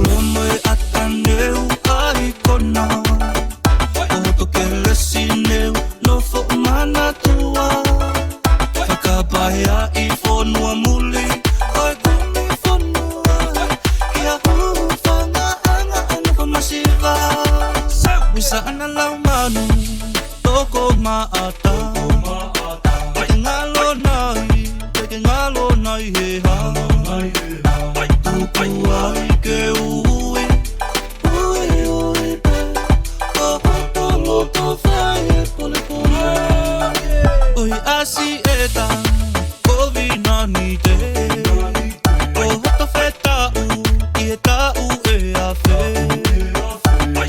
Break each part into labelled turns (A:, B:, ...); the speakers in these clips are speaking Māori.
A: lono e ataneu ai kona. O to ke lesi neu no fo mana tua. Whakapaia I whonua muli oi kumi whonua. Kia huwhanga anga anu whamasiwa. Wisa ana lau manu toko maata. Teke ngalo nai he ha. Tupu ai ke ui ui pe. O hoto loto whai e pole pole. Oi asi eta kovi nani te. O hoto whetau I he tau e a whe.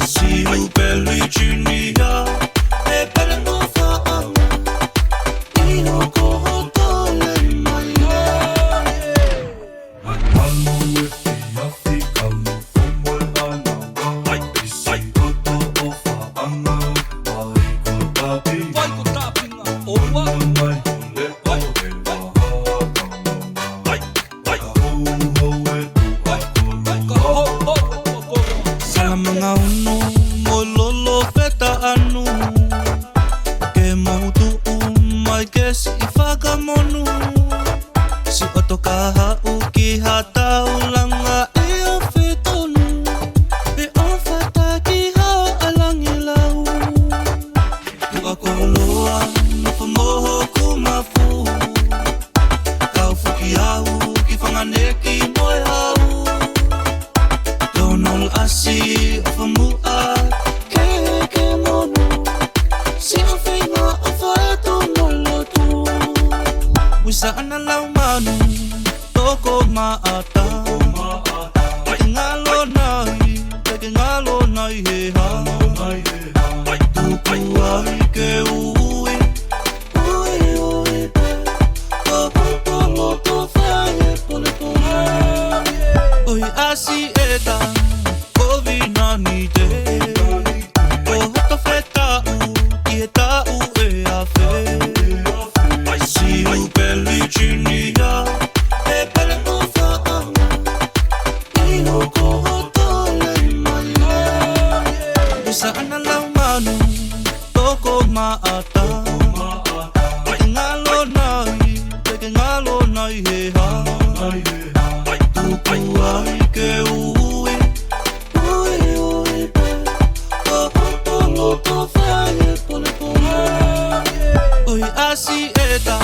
A: Siu peli chinia e pele no whaau. I hoko hoto le mai mga uno mo lolo peta anu ke mahutu mai ke si whakamonu si oto kahau ki hatau langa e o whetonu e o whata ki hao alangi lau ua koloa no whamoho kumafu kau whuki au ki whanganeki moe hau Donol asi o whamua ke mono Si o whenga o whaeto ngolo tu Wisa ana lau manu toko maata Teke ngalo nai he ha Tupu ai ke ui pe O hoto loto whai e pole pole Oi asi eta kovi nani te. O hoto whetau I he tau e a whe. Siu peli chinia e pele no whaau. I hoko hoto le mai Wisa ana lau manu toko maata. Teke ngalo nai he ha. Tupu ai ke ui pe. O hoto loto whai e pole pole. Oi asi eta